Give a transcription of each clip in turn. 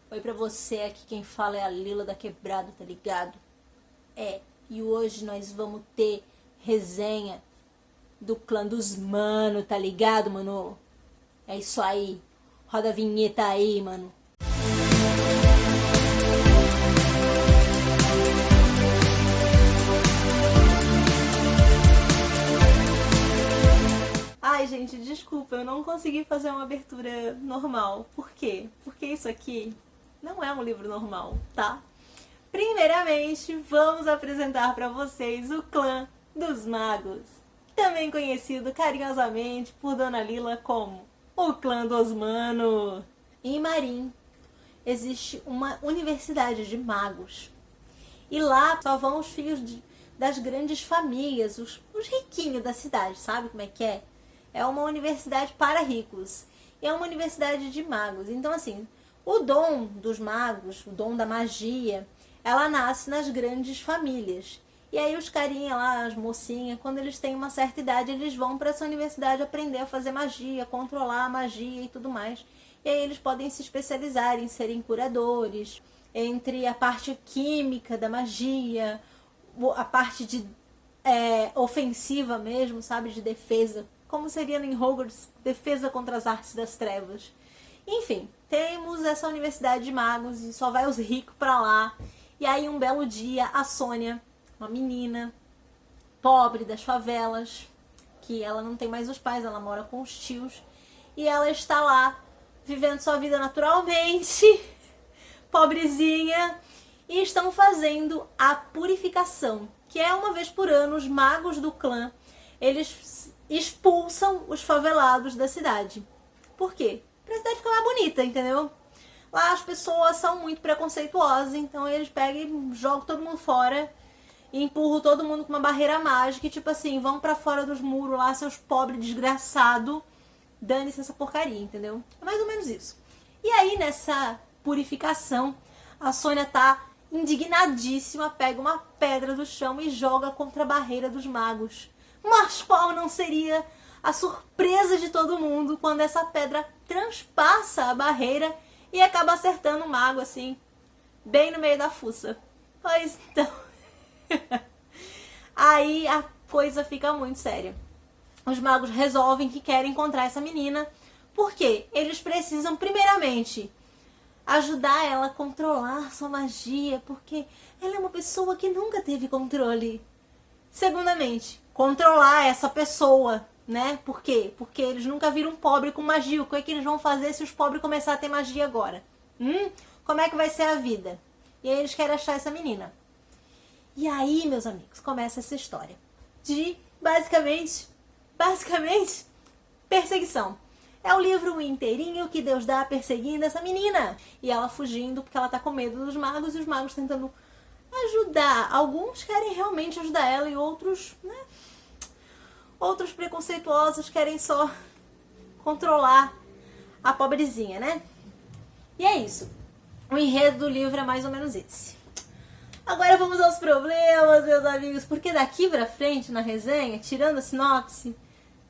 Oi pra você, aqui quem fala é a Lila da Quebrada, tá ligado? E hoje nós vamos ter resenha do clã dos mano, tá ligado, mano? É isso aí, roda a vinheta aí, mano. Ai, gente, desculpa, eu não consegui fazer uma abertura normal. Por quê? Porque isso aqui não é um livro normal, tá? Primeiramente, vamos apresentar para vocês o clã dos magos, também conhecido carinhosamente por Dona Lila como o clã dos mano. Em Marim existe uma universidade de magos e lá só vão os filhos das grandes famílias, os riquinhos da cidade, sabe como é que é? É uma universidade para ricos e é uma universidade de magos. Então, assim, o dom dos magos, o dom da magia, ela nasce nas grandes famílias. E aí os carinha lá, as mocinhas, quando eles têm uma certa idade, eles vão para essa universidade aprender a fazer magia, controlar a magia e tudo mais. E aí eles podem se especializar em serem curadores, entre a parte química da magia, a parte de ofensiva mesmo, sabe, de defesa, como seria em Hogwarts, defesa contra as artes das trevas. Enfim, temos essa universidade de magos e só vai os ricos pra lá. E aí um belo dia a Sônia, uma menina pobre das favelas, que ela não tem mais os pais, ela mora com os tios, e ela está lá vivendo sua vida naturalmente, pobrezinha, e estão fazendo a purificação, que é uma vez por ano os magos do clã, eles expulsam os favelados da cidade. Por quê? Pra cidade ficar mais bonita, entendeu? Lá as pessoas são muito preconceituosas, então eles pegam e jogam todo mundo fora e empurram todo mundo com uma barreira mágica e tipo assim, vão pra fora dos muros lá, seus pobres desgraçados, dane-se essa porcaria, entendeu? É mais ou menos isso. E aí nessa purificação, a Sônia tá indignadíssima, pega uma pedra do chão e joga contra a barreira dos magos. Mas qual não seria a surpresa de todo mundo quando essa pedra transpassa a barreira e acaba acertando o mago assim, bem no meio da fuça. Pois então, aí a coisa fica muito séria. Os magos resolvem que querem encontrar essa menina, porque eles precisam primeiramente ajudar ela a controlar sua magia, porque ela é uma pessoa que nunca teve controle. Segundamente, controlar essa pessoa, né? Por quê? Porque eles nunca viram um pobre com magia. O que é que eles vão fazer se os pobres começarem a ter magia agora? Como é que vai ser a vida? E aí eles querem achar essa menina. E aí, meus amigos, começa essa história de, basicamente, perseguição. É o livro inteirinho que Deus dá perseguindo essa menina. E ela fugindo porque ela tá com medo dos magos e os magos tentando ajudar. Alguns querem realmente ajudar ela e outros, né? Outros preconceituosos querem só controlar a pobrezinha, né? E é isso. O enredo do livro é mais ou menos esse. Agora vamos aos problemas, meus amigos, porque daqui pra frente na resenha, tirando a sinopse,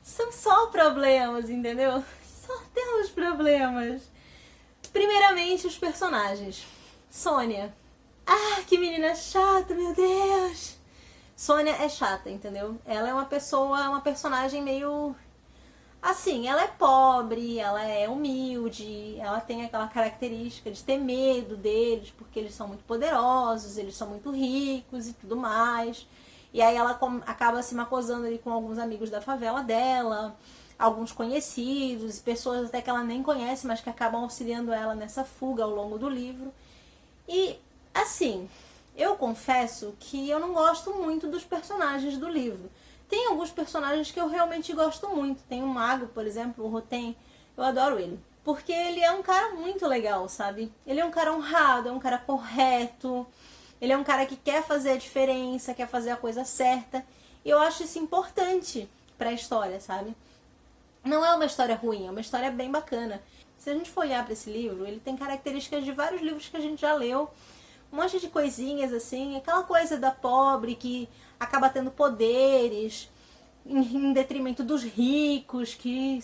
são só problemas, entendeu? Só temos problemas. Primeiramente, os personagens. Sônia. Ah, que menina chata, meu Deus. Sônia é chata, entendeu? Ela é uma pessoa, uma personagem meio... Assim, ela é pobre, ela é humilde, ela tem aquela característica de ter medo deles, porque eles são muito poderosos, eles são muito ricos e tudo mais. E aí ela acaba se macosando ali com alguns amigos da favela dela, alguns conhecidos, pessoas até que ela nem conhece, mas que acabam auxiliando ela nessa fuga ao longo do livro. E, assim, eu confesso que eu não gosto muito dos personagens do livro. Tem alguns personagens que eu realmente gosto muito. Tem um mago, por exemplo, o Rotem. Eu adoro ele. Porque ele é um cara muito legal, sabe? Ele é um cara honrado, é um cara correto. Ele é um cara que quer fazer a diferença, quer fazer a coisa certa. E eu acho isso importante pra história, sabe? Não é uma história ruim, é uma história bem bacana. Se a gente for olhar pra esse livro, ele tem características de vários livros que a gente já leu. Um monte de coisinhas assim, aquela coisa da pobre que acaba tendo poderes em detrimento dos ricos que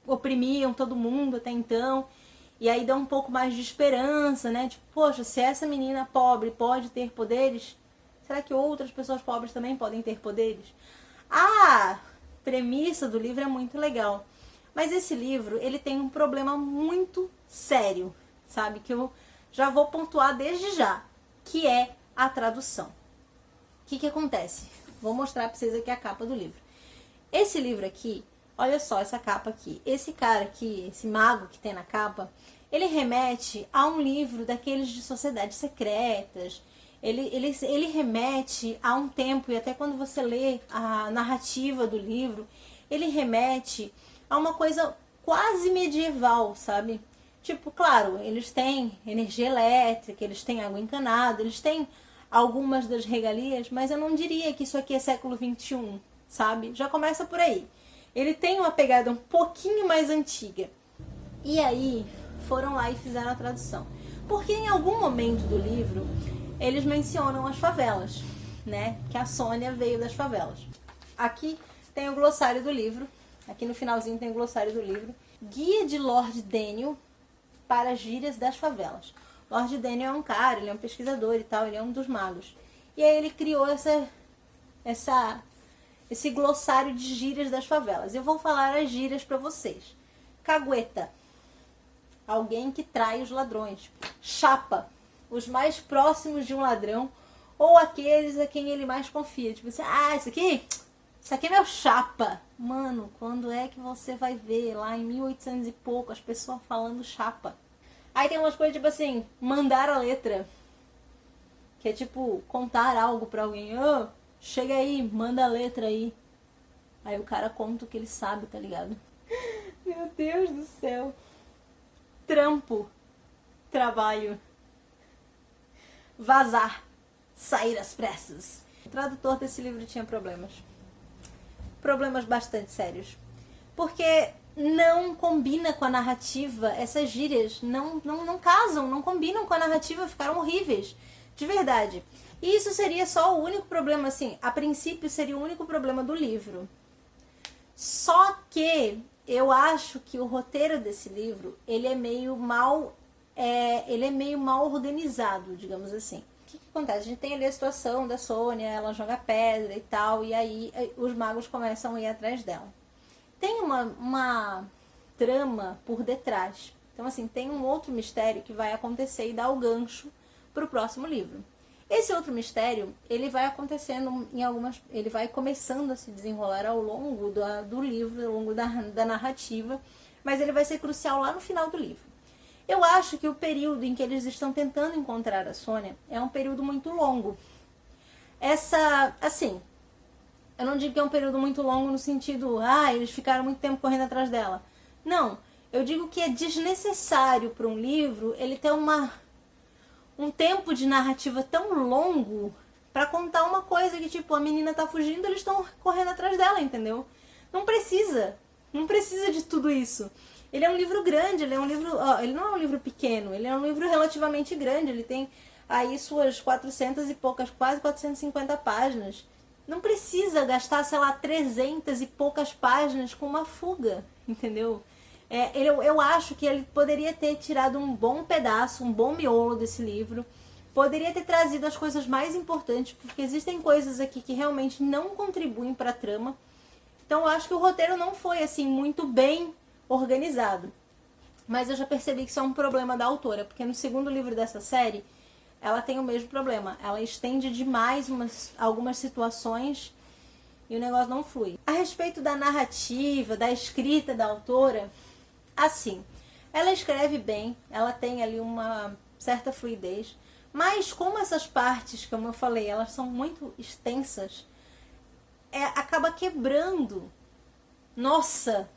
oprimiam todo mundo até então. E aí dá um pouco mais de esperança, né? Tipo, poxa, se essa menina pobre pode ter poderes, será que outras pessoas pobres também podem ter poderes? A premissa do livro é muito legal. Mas esse livro, ele tem um problema muito sério, sabe? Que eu já vou pontuar desde já, que é a tradução. O que acontece? Vou mostrar pra vocês aqui a capa do livro. Esse livro aqui, olha só essa capa aqui. Esse cara aqui, esse mago que tem na capa, ele remete a um livro daqueles de sociedades secretas. Ele remete a um tempo, e até quando você lê a narrativa do livro, ele remete a uma coisa quase medieval, sabe? Tipo, claro, eles têm energia elétrica, eles têm água encanada, eles têm algumas das regalias, mas eu não diria que isso aqui é século XXI, sabe? Já começa por aí. Ele tem uma pegada um pouquinho mais antiga. E aí, foram lá e fizeram a tradução. Porque em algum momento do livro, eles mencionam as favelas, né? Que a Sônia veio das favelas. Aqui tem o glossário do livro. Aqui no finalzinho tem o glossário do livro. Guia de Lord Daniel para gírias das favelas. Lord Daniel é um cara, ele é um pesquisador e tal, ele é um dos magos. E aí ele criou esse glossário de gírias das favelas. Eu vou falar as gírias para vocês. Cagueta, alguém que trai os ladrões. Chapa, os mais próximos de um ladrão ou aqueles a quem ele mais confia. Tipo assim, isso aqui é meu chapa. Mano, quando é que você vai ver lá em 1800 e pouco as pessoas falando chapa? Aí tem umas coisas tipo assim, mandar a letra. Que é tipo, contar algo pra alguém. Chega aí, manda a letra aí. Aí o cara conta o que ele sabe, tá ligado? Meu Deus do céu. Trampo. Trabalho. Vazar. Sair às pressas. O tradutor desse livro tinha problemas. Problemas bastante sérios. Porque não combina com a narrativa. Essas gírias não casam, não combinam com a narrativa, ficaram horríveis. De verdade. E isso seria só o único problema, assim, a princípio seria o único problema do livro. Só que eu acho que o roteiro desse livro, ele é meio mal organizado, digamos assim. O que acontece? A gente tem ali a situação da Sônia, ela joga pedra e tal, e aí os magos começam a ir atrás dela. Tem uma trama por detrás. Então, assim, tem um outro mistério que vai acontecer e dar o gancho para o próximo livro. Esse outro mistério, ele vai acontecendo ele vai começando a se desenrolar ao longo do livro, ao longo da narrativa, mas ele vai ser crucial lá no final do livro. Eu acho que o período em que eles estão tentando encontrar a Sônia é um período muito longo. Eu não digo que é um período muito longo no sentido, eles ficaram muito tempo correndo atrás dela. Não, eu digo que é desnecessário para um livro ele ter um tempo de narrativa tão longo para contar uma coisa que, tipo, a menina tá fugindo, eles estão correndo atrás dela, entendeu? Não precisa de tudo isso. Ele é um livro grande, ele não é um livro pequeno, ele é um livro relativamente grande, ele tem aí suas 400 e poucas, quase 450 páginas. Não precisa gastar, 300 e poucas páginas com uma fuga, entendeu? Eu acho que ele poderia ter tirado um bom pedaço, um bom miolo desse livro, poderia ter trazido as coisas mais importantes, porque existem coisas aqui que realmente não contribuem para a trama. Então eu acho que o roteiro não foi assim muito bem organizado. Mas eu já percebi que isso é um problema da autora, porque no segundo livro dessa série, ela tem o mesmo problema. Ela estende demais algumas situações e o negócio não flui. A respeito da narrativa, da escrita da autora, assim, ela escreve bem, ela tem ali uma certa fluidez, mas como essas partes, como eu falei, elas são muito extensas, acaba quebrando. Nossa!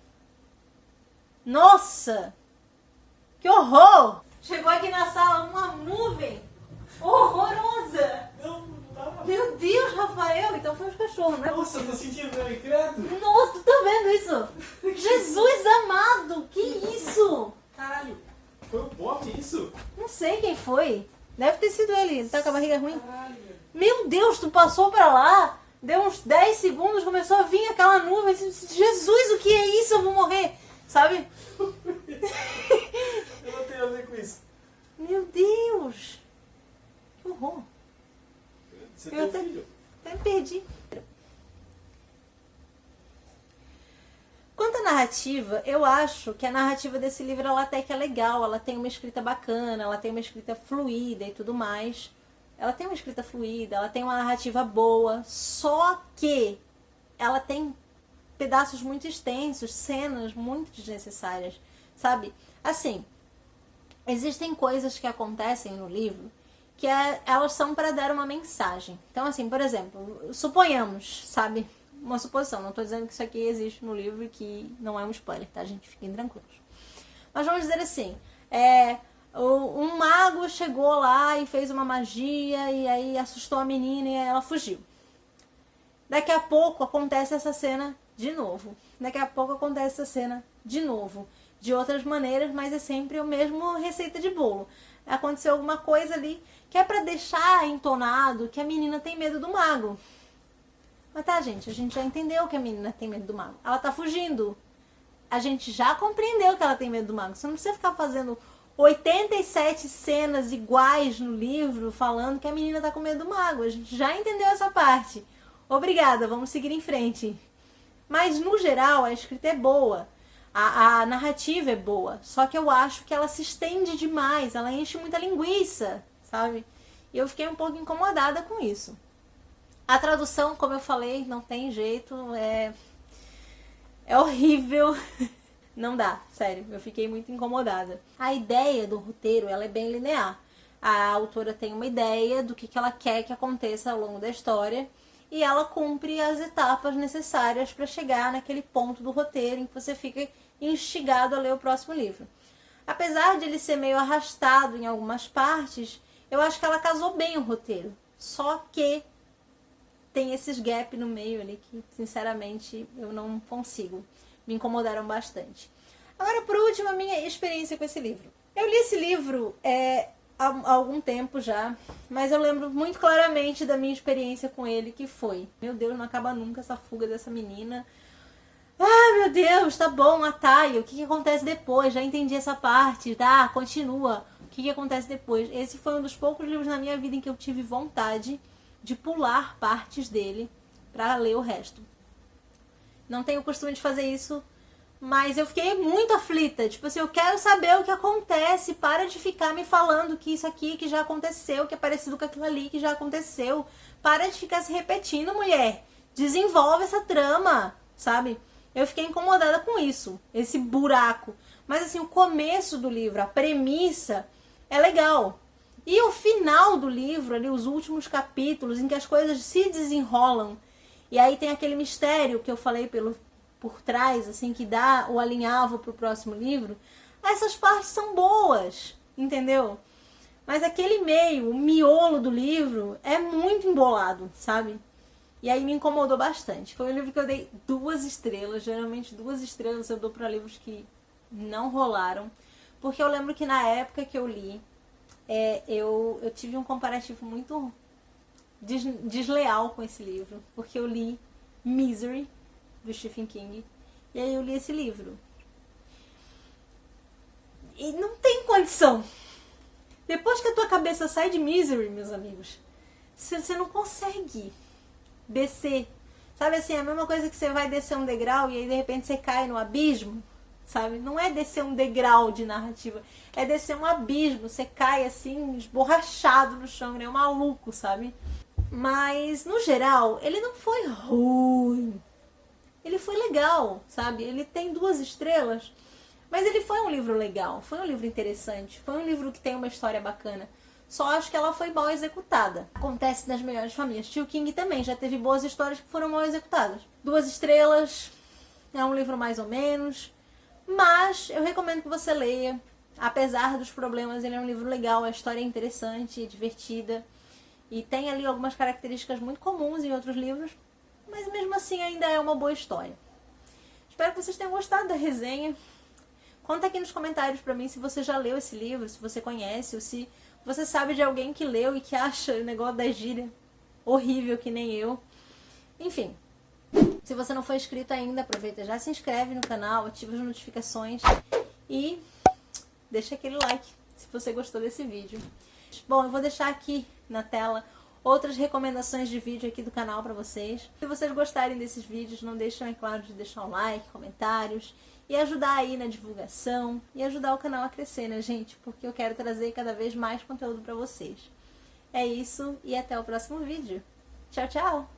Que horror! Chegou aqui na sala uma nuvem horrorosa! Meu Deus, Rafael! Então foi os cachorros, né? Nossa, eu tô sentindo meu credo. Nossa, tu tá vendo isso? Jesus amado! Que isso? Caralho, foi o Pop isso? Não sei quem foi. Deve ter sido ele. Tá com a barriga ruim? Caralho. Meu Deus, tu passou pra lá, deu uns 10 segundos, começou a vir aquela nuvem. Jesus, o que é isso? Eu vou morrer. Sabe? Eu não tenho isso. Meu Deus! Que horror! Você tem um até filho. me perdi. Quanto à narrativa, eu acho que a narrativa desse livro ela até que é legal, ela tem uma escrita bacana, ela tem uma escrita fluida e tudo mais. Ela tem uma escrita fluida, ela tem uma narrativa boa, só que ela tem pedaços muito extensos, cenas muito desnecessárias, sabe? Assim, existem coisas que acontecem no livro que elas são para dar uma mensagem. Então, assim, por exemplo, suponhamos, sabe? Uma suposição, não tô dizendo que isso aqui existe no livro e que não é um spoiler, tá, gente? Fiquem tranquilos. Mas vamos dizer assim, um mago chegou lá e fez uma magia e aí assustou a menina e ela fugiu. Daqui a pouco acontece essa cena de novo. Daqui a pouco acontece essa cena de novo. De outras maneiras, mas é sempre a mesma receita de bolo. Aconteceu alguma coisa ali que é pra deixar entonado que a menina tem medo do mago. Mas tá, gente, a gente já entendeu que a menina tem medo do mago. Ela tá fugindo. A gente já compreendeu que ela tem medo do mago. Você não precisa ficar fazendo 87 cenas iguais no livro falando que a menina tá com medo do mago. A gente já entendeu essa parte. Obrigada, vamos seguir em frente. Mas, no geral, a escrita é boa. A narrativa é boa. Só que eu acho que ela se estende demais. Ela enche muita linguiça, sabe? E eu fiquei um pouco incomodada com isso. A tradução, como eu falei, não tem jeito, é horrível. Não dá, sério, eu fiquei muito incomodada. A ideia do roteiro, ela é bem linear. A autora tem uma ideia do que ela quer que aconteça ao longo da história e ela cumpre as etapas necessárias para chegar naquele ponto do roteiro em que você fica instigado a ler o próximo livro. Apesar de ele ser meio arrastado em algumas partes, eu acho que ela casou bem o roteiro. Só que tem esses gaps no meio ali que, sinceramente, eu não consigo. Me incomodaram bastante. Agora, por último, a minha experiência com esse livro. Eu li esse livro há algum tempo já, mas eu lembro muito claramente da minha experiência com ele, que foi: meu Deus, não acaba nunca essa fuga dessa menina. Ah, meu Deus, tá bom, atalho. O que acontece depois? Já entendi essa parte. Tá, continua. O que acontece depois? Esse foi um dos poucos livros na minha vida em que eu tive vontade de pular partes dele pra ler o resto. Não tenho o costume de fazer isso, mas eu fiquei muito aflita. Tipo assim, eu quero saber o que acontece. Para de ficar me falando que isso aqui que já aconteceu, que é parecido com aquilo ali que já aconteceu. Para de ficar se repetindo, mulher. Desenvolve essa trama, sabe? Eu fiquei incomodada com isso, esse buraco. Mas assim, o começo do livro, a premissa, é legal. E o final do livro, ali, os últimos capítulos, em que as coisas se desenrolam. E aí tem aquele mistério que eu falei por trás, assim, que dá o alinhavo pro próximo livro. Essas partes são boas, entendeu? Mas aquele meio, o miolo do livro, é muito embolado, sabe? E aí me incomodou bastante. Foi um livro que eu dei 2 estrelas. Geralmente 2 estrelas eu dou para livros que não rolaram. Porque eu lembro que na época que eu li, eu tive um comparativo muito desleal com esse livro. Porque eu li Misery, do Stephen King. E aí eu li esse livro. E não tem condição. Depois que a tua cabeça sai de Misery, meus amigos, você não consegue descer. Sabe assim, a mesma coisa que você vai descer um degrau e aí de repente você cai no abismo, sabe? Não é descer um degrau de narrativa, é descer um abismo. Você cai assim, esborrachado no chão, né? Maluco, sabe? Mas, no geral, ele não foi ruim. Ele foi legal, sabe? Ele tem 2 estrelas, mas ele foi um livro legal, foi um livro interessante, foi um livro que tem uma história bacana. Só acho que ela foi mal executada. Acontece nas melhores famílias. Stephen King também já teve boas histórias que foram mal executadas. 2 estrelas, é um livro mais ou menos, mas eu recomendo que você leia. Apesar dos problemas, ele é um livro legal, a história é interessante, é divertida. E tem ali algumas características muito comuns em outros livros, mas mesmo assim ainda é uma boa história. Espero que vocês tenham gostado da resenha. Conta aqui nos comentários pra mim se você já leu esse livro, se você conhece, ou se você sabe de alguém que leu e que acha o negócio da gíria horrível que nem eu. Enfim, se você não for inscrito ainda, aproveita, já se inscreve no canal, ativa as notificações e deixa aquele like se você gostou desse vídeo. Bom, eu vou deixar aqui na tela outras recomendações de vídeo aqui do canal pra vocês. Se vocês gostarem desses vídeos, não deixem, é claro, de deixar um like, comentários e ajudar aí na divulgação e ajudar o canal a crescer, né, gente? Porque eu quero trazer cada vez mais conteúdo pra vocês. É isso e até o próximo vídeo. Tchau, tchau!